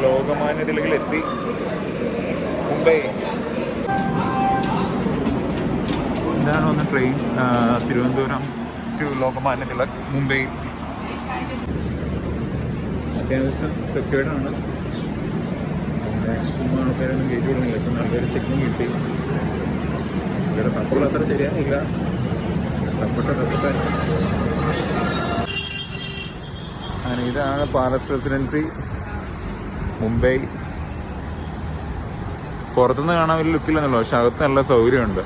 ലോകമാന്യ തിലകിലെത്തി. മുംബൈ ഇതാണ് ഒന്ന് train, Thiruvananthapuram to Lokmanya Tilak Mumbai. അത്യാവശ്യം സെക്യൂർഡാണ്. മാക്സിമം ആൾക്കാരൊന്നും കയറ്റി വിടുന്നില്ല. ഇപ്പം നല്ലൊരു ചെക്കിങ് കിട്ടി. ഇവിടെ തപ്പുള്ള അത്ര ശരിയായില്ല. തപ്പട്ടെ. അങ്ങനെ ഇതാണ് പാലസ് റെസിഡൻസി മുംബൈ. പുറത്തുനിന്ന് കാണാൻ വലിയ ലുക്കില്ലെന്നുള്ളൂ, പക്ഷെ അകത്ത് നല്ല സൗകര്യമുണ്ട്.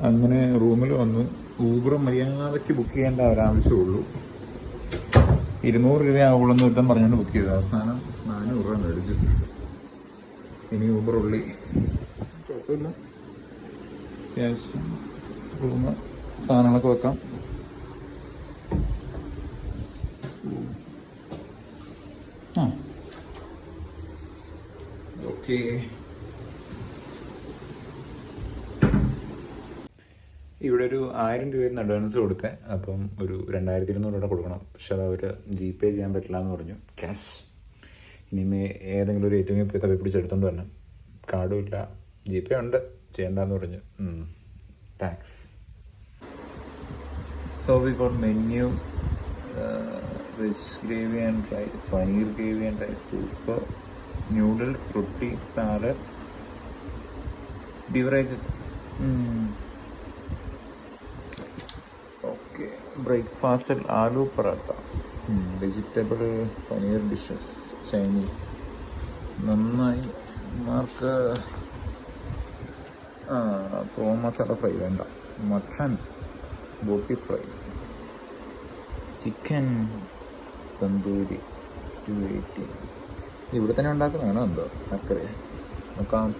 അങ്ങനെ റൂമിൽ വന്നു. ഊബർ മര്യാദയ്ക്ക് ബുക്ക് ചെയ്യേണ്ട ഒരാവശ്യമുള്ളൂ. 200 രൂപ ആവുള്ളൂ യുദ്ധം പറഞ്ഞുകൊണ്ട് ബുക്ക് ചെയ്തു. അവസാനം 400 രൂപ മേടിച്ചു. ഇനി ഊബർ ഉള്ളി കുഴപ്പമില്ല. അത്യാവശ്യം റൂമ് സാധനങ്ങളൊക്കെ വെക്കാം. ഓക്കെ. ഇവിടെ ഒരു 1000 രൂപയായിരുന്നു അഡ്വാൻസ് കൊടുത്തത്. അപ്പം ഒരു 2200 രൂപ കൊടുക്കണം. പക്ഷെ അത് അവർ GPay ചെയ്യാൻ പറ്റില്ല എന്ന് പറഞ്ഞു, ക്യാഷ്. ഇനി ഏതെങ്കിലും ഒരു ATM പോയി തപ്പി പിടിച്ചെടുത്തോണ്ട് വരണം. കാർഡും ഇല്ല, GPay ഉണ്ട്, ചെയ്യണ്ടെന്ന് പറഞ്ഞു. Tax. So we got menus. Veg gravy and rice, paneer gravy and rice, soup, noodles, roti, salad, beverages. Okay. ബ്രേക്ക്ഫാസ്റ്റിൽ aloo porotta, vegetable paneer dishes, Chinese. നന്നായി. മാർക്ക് പ്രോൺ മസാല ഫ്രൈ വേണ്ട. Mutton boti fry, chicken tandoori 280. ഇവിടെ തന്നെ ഉണ്ടാക്കുന്നതാണോ എന്തോ അക്കരെ നോക്കാം.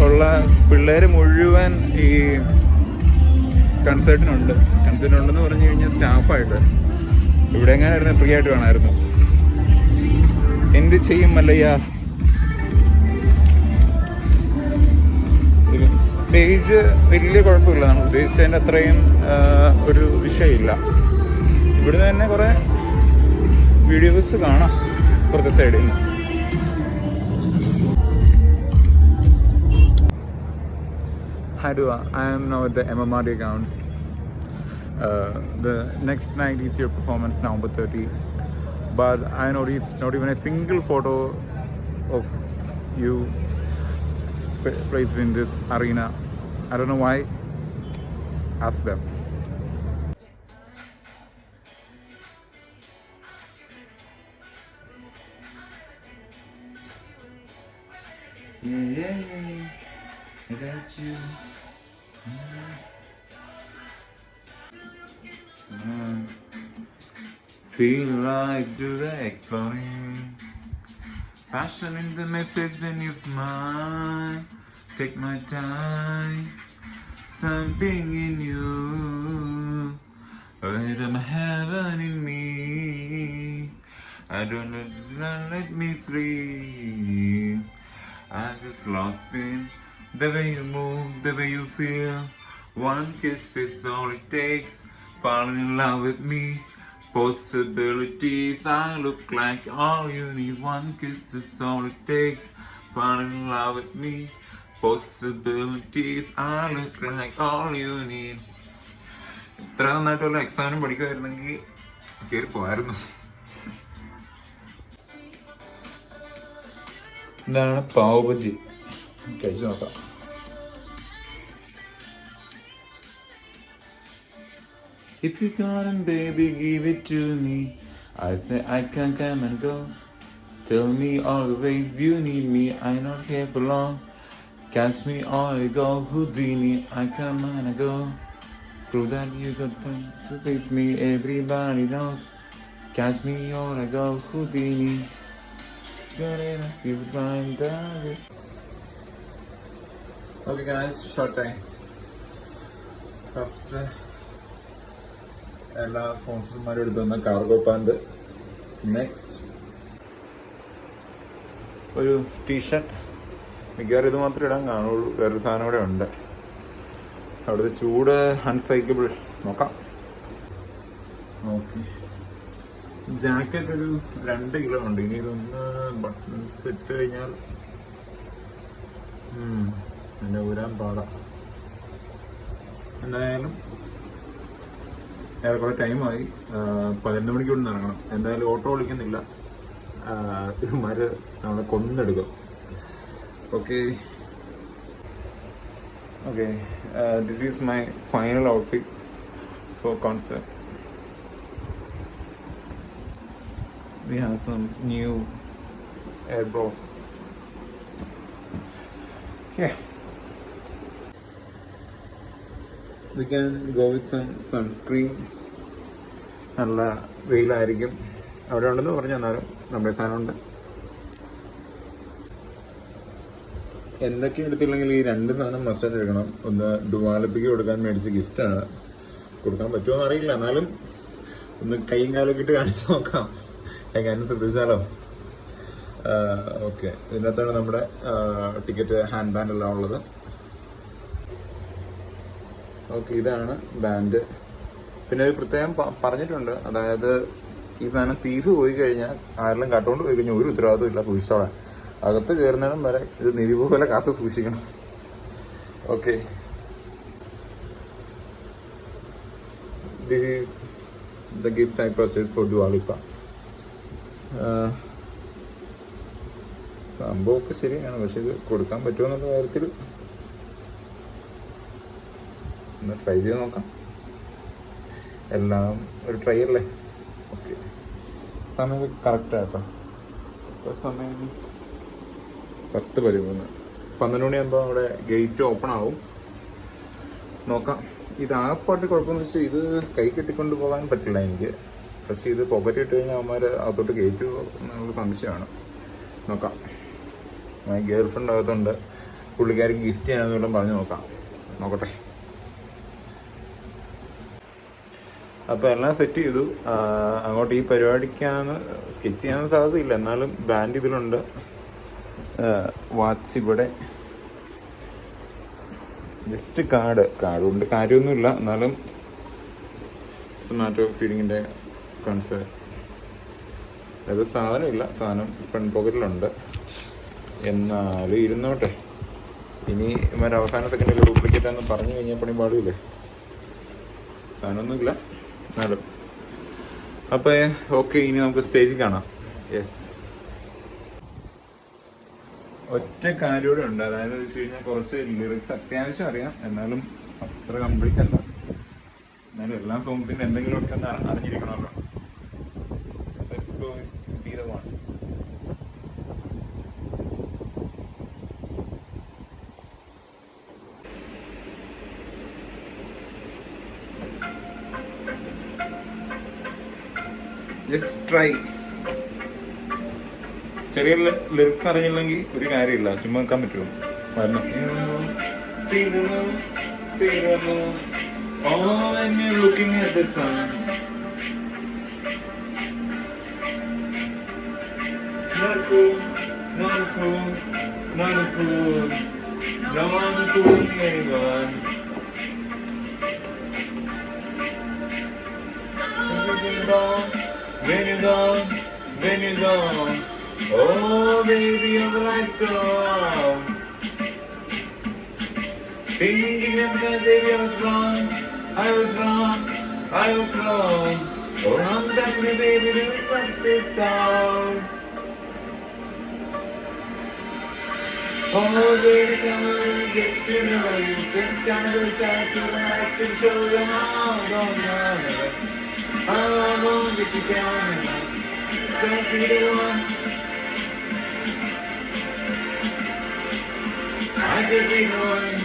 ഉള്ള പിള്ളേർ മുഴുവൻ ഈ കൺസേർട്ടിനുണ്ടെന്ന് പറഞ്ഞു കഴിഞ്ഞാൽ സ്റ്റാഫായിട്ട്. ഇവിടെ എങ്ങനെയായിരുന്നു, ഫ്രീ ആയിട്ട് വേണമായിരുന്നു. എന്ത് ചെയ്യും മല്ലയ്യ. സ്റ്റേജ് വലിയ കുഴപ്പമില്ല, നമ്മൾ ഉദ്ദേശിച്ചതിൻ്റെ അത്രയും ഒരു വിഷയമില്ല. ഇവിടുന്ന് തന്നെ കുറേ വീഡിയോസ് കാണാം പുറത്തെ സൈഡിൽ നിന്ന്. Hi Dua, I am now at the MMRD grounds. The next night is your performance, November 30. But I noticed not even a single photo of you placed in this arena. I don't know why. Ask them. Yeah. I got you. Feel like do the exploring. Passion in the message when you smile. Take my time. Something in you. Rhythm heaven in me. I don't let me sleep. I'm just lost in the way you move, the way you feel. One kiss is all it takes. Fall in love with me. Possibilities, I look like all you need. One kiss is all it takes. Fall in love with me. Possibilities, I look like all you need. ഇത്ര നന്നായിട്ടുള്ള എക്സാമിനും പഠിക്കുമായിരുന്നെങ്കിൽ കയറി പോയായിരുന്നു. ഇതാണ് പാവ് ബജി. കഴിച്ചു നോക്കാം. If you got him, baby, give it to me. I say I can come and go. Tell me all the ways you need me. I'm not here for long. Catch me or I go Houdini. I come and I go. Prove that you got things to face me. Everybody knows. Catch me or I go Houdini. Got it, you find that. Okay guys, short time. First എല്ലാ സ്പോൺസർമാരും എടുത്തു വന്ന cargo pant. Next ഒരു T shirt. മിക്കവാറും ഇത് മാത്രമേ ഇടാൻ കാണുള്ളൂ. വേറൊരു സാധനം ഇവിടെ ഉണ്ട്. അവിടുത്തെ ചൂട് അൺസൈക്കബിൾ. നോക്കാം. ഓക്കെ, ജാക്കറ്റ് ഒരു 2 കിലോ ഉണ്ട്. ഇനി ഇതൊന്ന് ബട്ടൺസ് ഇട്ട് കഴിഞ്ഞാൽ എന്നെ ഊരാൻ പാടാം. എന്തായാലും ഏറെക്കുറെ ടൈമായി. 11 മണിക്കൂടെ ഇറങ്ങണം. എന്തായാലും ഓട്ടോ വിളിക്കുന്നില്ല. ഇവന്മാര് നമ്മളെ കൊന്നെടുക്കും. Okay, this is my final outfit for concert. We have some new air bros. Yeah, we can go with some sunscreen. നല്ല വെയിലായിരിക്കും. അവിടെ ഉണ്ടെന്ന് പറഞ്ഞു. എന്നാലും നമ്മുടെ സാധനമുണ്ട്. എന്തൊക്കെ എടുത്തില്ലെങ്കിൽ ഈ 2 സാധനം മസ്റ്റായിട്ട് എടുക്കണം. ഒന്ന് ഡുവാലപ്പിക്ക് കൊടുക്കാൻ മേടിച്ച ഗിഫ്റ്റാണ്. കൊടുക്കാൻ പറ്റുമോ എന്നറിയില്ല. എന്നാലും ഒന്ന് കൈയും കാലൊക്കെ ഇട്ട് കാണിച്ചു നോക്കാം. എങ്ങാനും ശ്രദ്ധിച്ചാലോ. ഓക്കെ, ഇതിനകത്താണ് നമ്മുടെ ടിക്കറ്റ്, ഹാൻഡ് ബാൻഡ് എല്ലാം ഉള്ളത്. ഓക്കെ, ഇതാണ് ബാൻഡ്. പിന്നെ ഒരു പ്രത്യേകം പറഞ്ഞിട്ടുണ്ട്. അതായത് ഈ സാധനം തീർന്നു പോയി കഴിഞ്ഞാൽ, ആരെല്ലാം കട്ടുകൊണ്ട് പോയി കഴിഞ്ഞാൽ ഒരു ഉത്തരവാദിത്വം ഇല്ല. സൂക്ഷിച്ചോളാം. അകത്ത് കയറുന്നിടം വരെ ഇത് നിരിവ് പോലെ കാത്തു സൂക്ഷിക്കണം. Okay, this is the gift I purchase for Dua Lipa. സംഭവമൊക്കെ ശരിയാണ്. പക്ഷെ ഇത് കൊടുക്കാൻ പറ്റുമോ എന്നുള്ള കാര്യത്തിൽ ഒന്ന് ട്രൈ ചെയ്ത് നോക്കാം. എല്ലാം ഒരു ട്രൈ അല്ലേ. ഓക്കെ, സമയം കറക്റ്റാട്ടോ. ഇപ്പോൾ സമയം 10:13. 12 മണിയാകുമ്പോൾ അവിടെ ഗേറ്റ് ഓപ്പൺ ആവും. നോക്കാം. ഇത് ആകെപ്പാട്ട് കുഴപ്പമെന്ന് വെച്ചാൽ ഇത് കൈ കെട്ടിക്കൊണ്ട് പോകാൻ പറ്റില്ല എനിക്ക്. പക്ഷെ ഇത് പോക്കറ്റ് ഇട്ട് കഴിഞ്ഞാൽ അവന്മാർ അകത്തോട്ട് ഗേറ്റ് എന്നുള്ള സംശയമാണ്. നോക്കാം. ഗേൾ ഫ്രണ്ട് അകത്തുണ്ട്. പുള്ളിക്കാർക്ക് ഗിഫ്റ്റ് ചെയ്യാനെന്നെല്ലാം പറഞ്ഞു നോക്കാം. നോക്കട്ടെ. അപ്പോൾ എല്ലാം സെറ്റ് ചെയ്തു. അങ്ങോട്ട് ഈ പരിപാടിക്കാണ് സ്കെച്ച് ചെയ്യാൻ സാധ്യതയില്ല. എന്നാലും ബാൻഡ് ഇതിലുണ്ട്. വാച്ച് ഇവിടെ. ജസ്റ്റ് കാർഡ് കൊണ്ട് കാര്യമൊന്നുമില്ല. എന്നാലും സൊമാറ്റോ ഫീഡിങ്ങിൻ്റെ കൺസേൺ. അത് സാധനമില്ല. സാധനം ഫ്രണ്ട് പോക്കറ്റിലുണ്ട്. എന്നാലും ഇരുന്നോട്ടെ. ഇനി ഇവർ അവസാന സെക്കൻഡിൽ ഡ്യൂപ്ലിക്കേറ്റ് ആണെന്ന് പറഞ്ഞു കഴിഞ്ഞാൽ പണി പാടില്ലേ. സാധനമൊന്നുമില്ല എന്നാലും. അപ്പോൾ ഓക്കെ, ഇനി നമുക്ക് സ്റ്റേജിൽ കാണാം. യെസ്, ഒറ്റ കാര്യൂടെ ഉണ്ട്. അതായത് വെച്ച് കഴിഞ്ഞാൽ കുറച്ച് ലിറിക്സ് അത്യാവശ്യം അറിയാം. എന്നാലും അത്ര കംപ്ലീറ്റ് അല്ല. എന്നാലും എല്ലാ സോങ്സിൻ്റെ എന്തെങ്കിലുമൊക്കെ ഒന്ന് അറിഞ്ഞിരിക്കണമല്ലോ. Let's go be the one. Let's try. ചെറിയ ലിറിക്സ് അറിഞ്ഞില്ലെങ്കിൽ ഒരു കാര്യമില്ല. ചുമ്മാ വെക്കാൻ പറ്റുമോ? വരണം. Oh, when you're looking at the sun, not a fool, not a fool, not a fool, no one fooling anyone. When you're gone, when you're gone, oh baby, your life's gone. Thinking of that baby, I was wrong, I was wrong, I was wrong. Oh, I'm back, my baby, let's put this down. Oh baby, come on, get to know you. Just kind of a chance to like to show you how I'm gonna. How I'm gonna get you down. Don't be the one. I could be the one.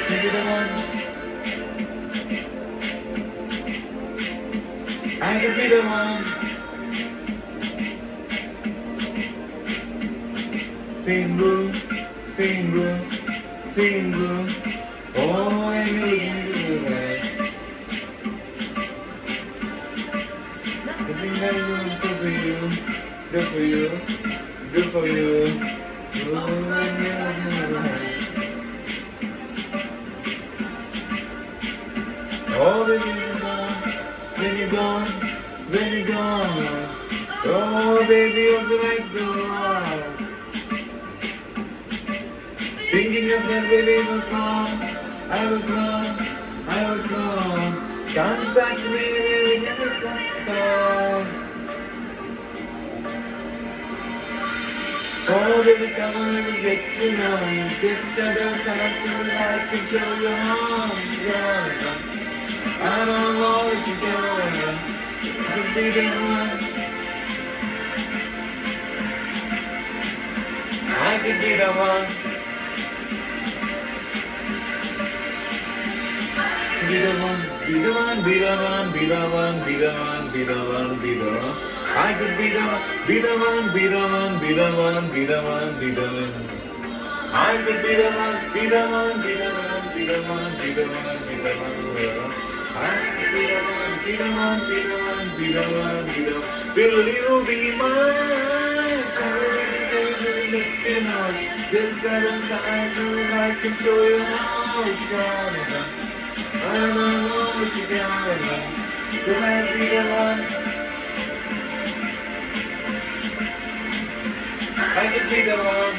Be the one. I could be the one. Single, single, single, Oh, and you're looking good. Everything that I want to do for you, do for you, do for you. Oh, and you're looking good. Oh, when you're gone, when you're gone, when you're gone. Oh, baby, of the lights go out. Thinking of that baby was gone. I was gone, I was gone. Come back to me, baby, never come. Oh, baby, come on, let me get to know you. Just a little time to I can show you how much you're gone. I don't know what you're doing. You could be the one. I could be the one. Be the one, be the one, be the one, be the one, be the one, be the one, be the one. I could be the one, be the one, be the one, be the one, be the one, be the one. I could be the one, be the one, be the one, be the one, be the one, be the one. I could be the one, be the one, be the one, be the one, be the one. Will you be mine? Just got a time so I can show you how it's gonna. I don't know what you're doing. Could I be the one? I could be the one.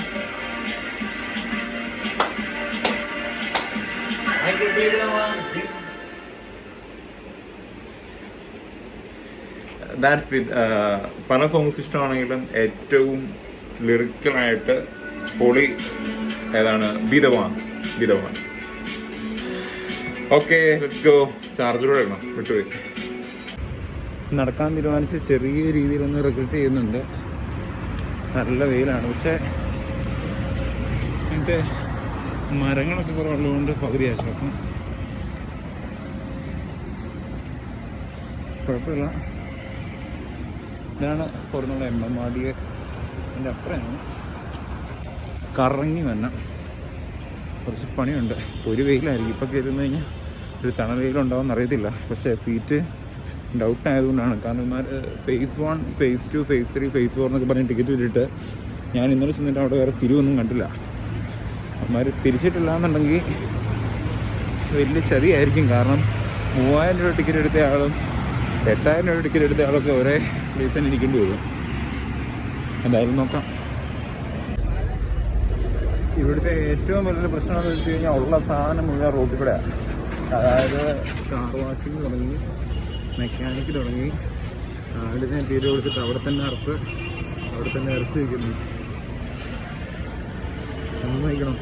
I could be the one. That's it. പല songs ഇഷ്ടമാണെങ്കിലും ഏറ്റവും ലിറിക്കലായിട്ട് പൊളി ഏതാണ് be the one. Okay, let's go. ചാർജറോടെ ഇടണം, വിട്ടുപോയി. നടക്കാൻ തീരുമാനിച്ച് ചെറിയ രീതിയിലൊന്ന് റിഗ്രറ്റ് ചെയ്യുന്നുണ്ട്. നല്ല വെയിലാണ്, പക്ഷേ എന്നിട്ട് മരങ്ങളൊക്കെ കുറവുള്ളതുകൊണ്ട് പകുതി ആശ്വാസം. കുഴപ്പമില്ല. ഇതാണ് പുറന്നുള്ള എമ്മമാടിയെ. എൻ്റെ അപ്പുറമാണ് കറങ്ങി വന്ന കുറച്ച് പണിയുണ്ട്. ഒരു വെയിലായിരിക്കും ഇപ്പം കയറുന്നു കഴിഞ്ഞാൽ. ഒരു തണൽ വെയിലുണ്ടാവുമെന്ന് അറിയത്തില്ല, പക്ഷേ സീറ്റ് ഡൗട്ട് ആയതുകൊണ്ടാണ്. കാരണം ഇമാർ ഫേസ് 1, ഫേസ് 2, ഫേസ് 3, ഫേസ് 4 എന്നൊക്കെ പറഞ്ഞ് ടിക്കറ്റ് ഇട്ടിട്ട് ഞാൻ ഇന്നലെ ചെന്നിട്ട് അവിടെ വേറെ തിരിവൊന്നും കണ്ടില്ല. അവന്മാർ തിരിച്ചിട്ടില്ല എന്നുണ്ടെങ്കിൽ വലിയ ചതിയായിരിക്കും. കാരണം 3000 രൂപ ടിക്കറ്റ് എടുത്ത ആളും 8000 രൂപ ടിക്കറ്റ് എടുത്ത ആളൊക്കെ ഒരേ പ്ലേസിൽ തന്നെ ഇരിക്കേണ്ടി വരും. എന്തായാലും നോക്കാം. ഇവിടുത്തെ ഏറ്റവും വലിയൊരു പ്രശ്നം എന്ന് വെച്ച് കഴിഞ്ഞാൽ ഉള്ള സാധനം മുഴുവൻ റോഡിൽ കൂടെയാണ്. അതായത് കാർ വാഷിങ് തുടങ്ങി, മെക്കാനിക്ക് തുടങ്ങി, രാവിലെ തീരെ കൊടുത്തിട്ട് അവിടെ തന്നെ അറുത്ത് അവിടെ തന്നെ ഇറച്ചി വയ്ക്കുന്നു. ഒന്ന് വയ്ക്കണം.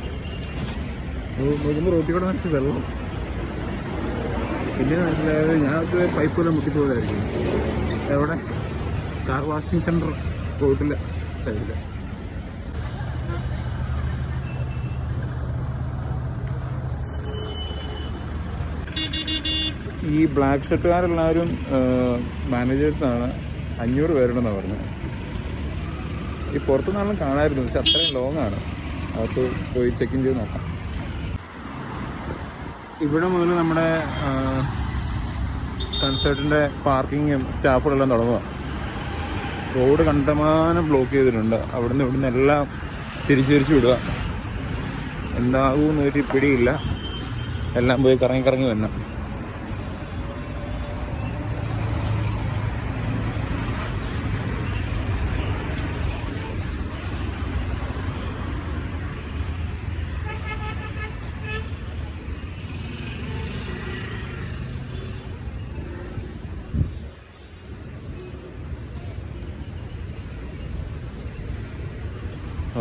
നോക്കുമ്പോൾ റോട്ടിൽ കൂടെ മനസ്സിൽ വെള്ളം. പിന്നെ മനസ്സിലായത് ഞങ്ങൾക്ക് പൈപ്പ് വല്ലതും മുട്ടിപ്പോയതായിരിക്കും. എവിടെ കാർ വാഷിംഗ് സെൻറ്റർ റോട്ടില്ല സൈഡിൽ. ഈ ബ്ലാക്ക് ഷർട്ടുകാരെല്ലാവരും മാനേജേഴ്സാണ്. 500 പേരുണ്ടെന്നാണ് പറഞ്ഞത്. ഈ പുറത്തുനിന്നാലും കാണാമായിരുന്നു, പക്ഷെ അത്രയും ലോങ്ങാണ്. അകത്ത് പോയി ചെക്ക് ഇൻ ചെയ്ത് നോക്കാം. ഇവിടെ മുതൽ നമ്മുടെ കൺസേർട്ടിൻ്റെ പാർക്കിങ്ങും സ്റ്റാഫുകളെല്ലാം തുടങ്ങുക. റോഡ് കണ്ടമാനം ബ്ലോക്ക് ചെയ്തിട്ടുണ്ട്. അവിടുന്ന് ഇവിടുന്ന് എല്ലാം തിരിച്ചു വിടുക. എന്താകുമെന്ന് ഒരു പിടിയില്ല. എല്ലാം പോയി കറങ്ങി വരണം.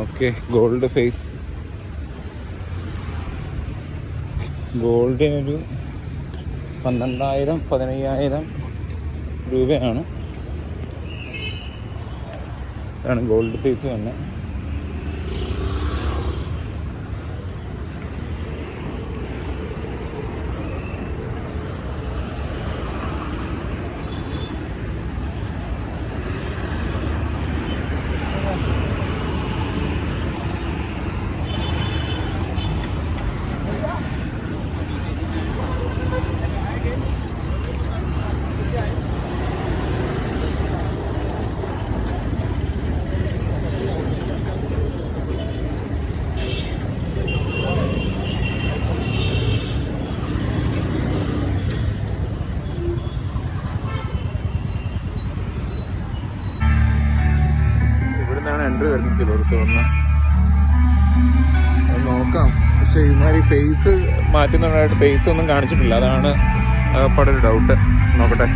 Okay, gold face. ഗോൾഡിനൊരു 12,000-15,000 രൂപയാണ്. ഇതാണ് ഗോൾഡ് ഫേസ് തന്നെ. കാണിച്ചില്ല റിസോർട്ടിന്. നോക്കാം, പക്ഷെ ഇമാതിരി ഫേസ് മാറ്റുന്നതായിട്ട് ഫേസ് ഒന്നും കാണിച്ചിട്ടില്ല. അതാണ് ആകപ്പാടെ ഒരു ഡൗട്ട്. നോക്കട്ടെ.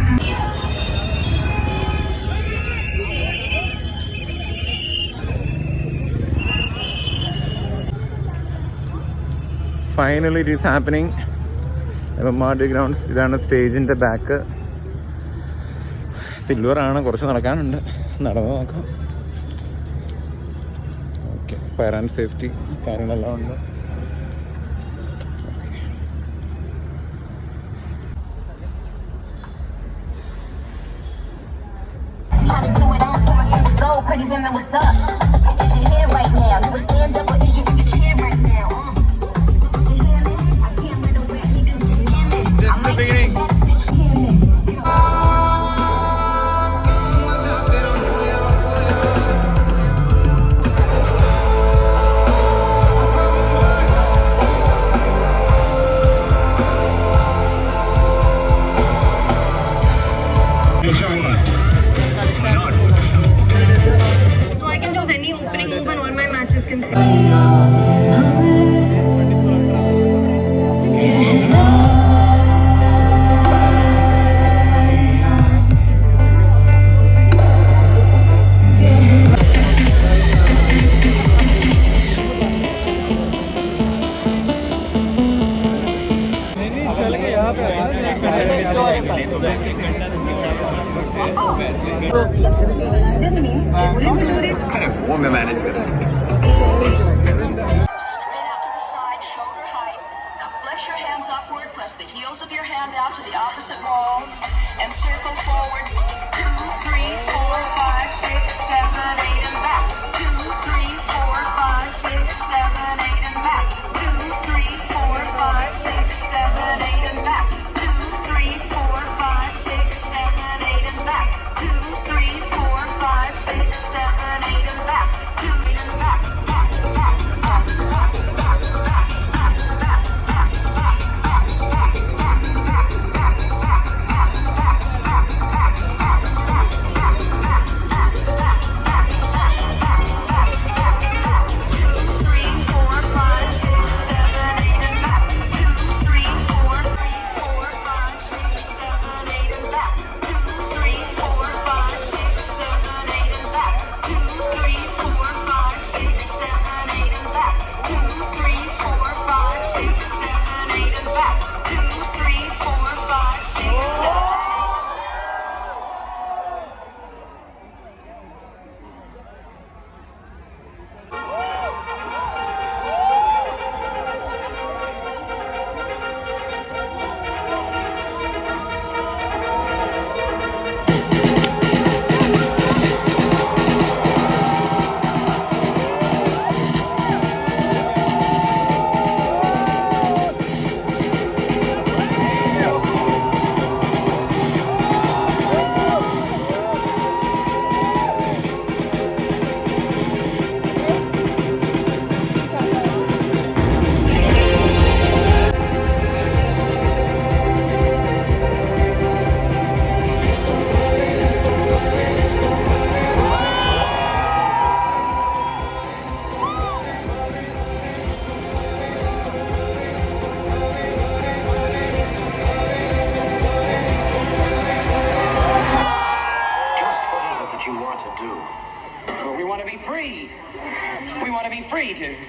Finally it is happening. മാർഡി ഗ്രൗണ്ട്സ്. ഇതാണ് സ്റ്റേജിൻ്റെ ബാക്ക്. സിൽവറാണ്, കുറച്ച് നടക്കാനുണ്ട്, നടന്ന് നോക്കാം. ഓക്കെ, ഫയർ ആൻഡ് സേഫ്റ്റി കാര്യങ്ങളെല്ലാം ഉണ്ട്. Pretty women, what's up? Is your hair right now? You a stand up or is you in your chair right now? You hear me? I can't let away, I need to just damn it. I might just let this bitch hear me.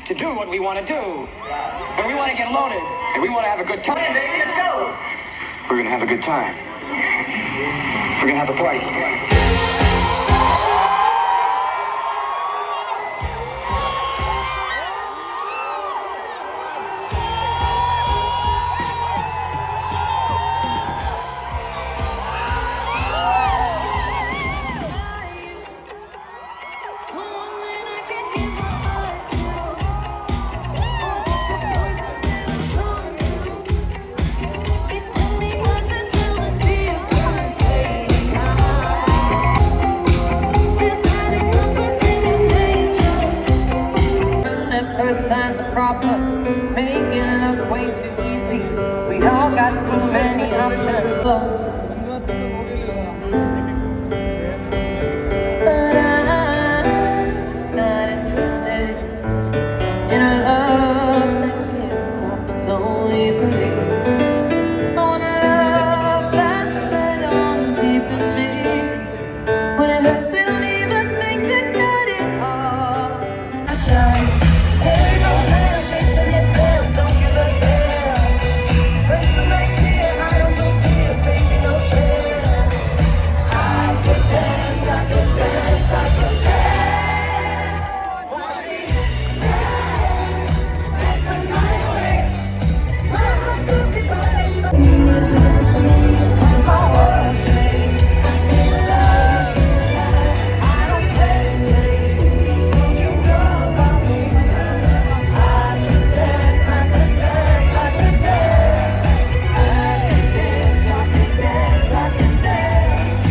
To do what we want to do. And we want to get loaded. And we want to have a good time, baby. Let's go. We're going to have a good time. We're going to have a party. easily. I wanna love that's set on keeping me. When it hurts, we don't even think to cut it off. I shine, tears on hell, chasing it down, don't give a damn. Break the nights here, I don't do tears, baby, no chance. I could dance, I could dance, I could dance. Watch me dance, dance the night away. Mama could be burning, but my world shakes. In love, I don't hesitate. Don't you know about me? I could dance, I could dance, I could dance. I could dance, I could dance, I could dance.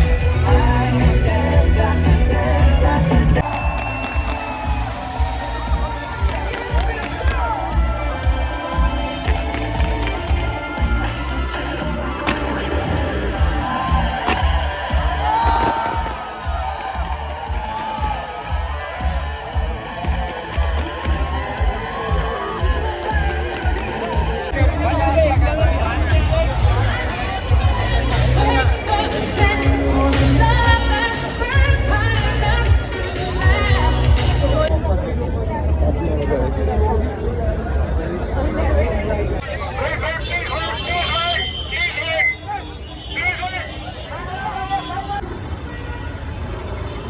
I could dance, I could dance, I could dance.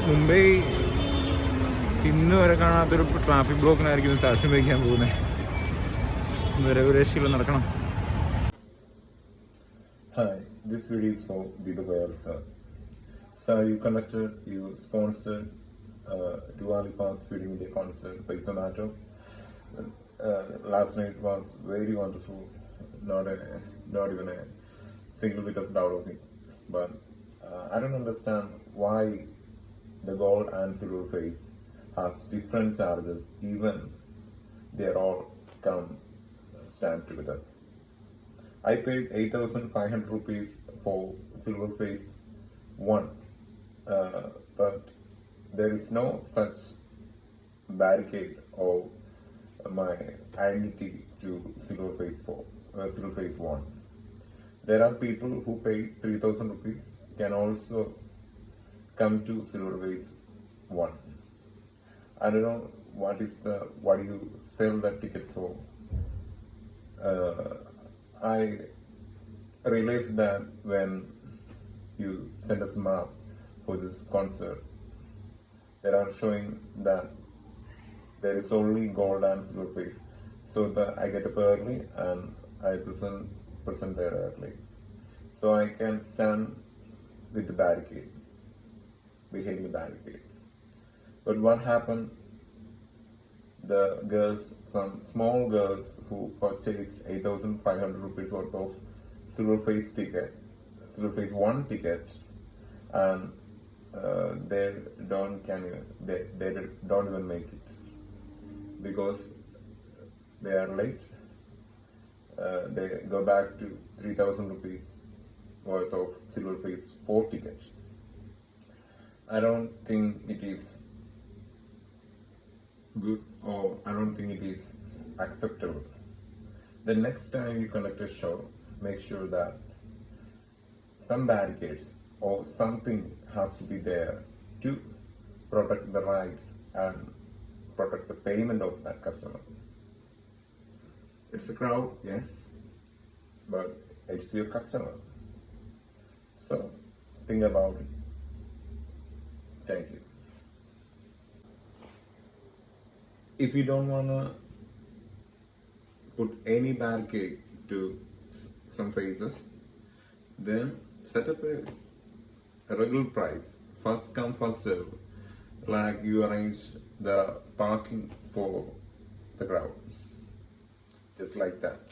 Mumbai ഇന്ന് വരെ കാണാത്തൊരു traffic ബ്ലോക്കിനായിരിക്കും സാക്ഷ്യം വഹിക്കാൻ പോകുന്നത്. വരവുരേശികൾ നടക്കണം. Hi, this video is for Deepak Goyal sir. Sir, you sponsored Dua Lipa's Feeding India concert by Zomato. Last night was very wonderful. Not even a single bit of doubt of it. But I don't understand why the gold and silver face has different charges, even they are all come stand together. I paid 8,500 rupees for silver face 1, but there is no such barricade of my identity to silver face 1. There are people who pay 3,000 rupees can also come to silver face 1. I don't know what do you sell the tickets for. I realized that when you send us a map for this concert, they are showing that there is only gold and silver face. So I get up early and I present there early, so I can stand with the barricade, behind the barricade. But what happened? The girls, some small girls who purchased 8,500 rupees worth of silver face 1 ticket, and they don't even make it because they are late. They go back to 3,000 rupees worth of silver face 4 ticket. I don't think it is good, or I don't think it is acceptable. The next time you conduct a show, make sure that some barricades or something has to be there to protect the rights and protect the payment of that customer. It's a crowd, yes, but it's your customer. So think about it. Thank you. If you don't want to put any barricade to some faces, then set up a regular price, first come first serve, like you arrange the parking for the crowd, just like that.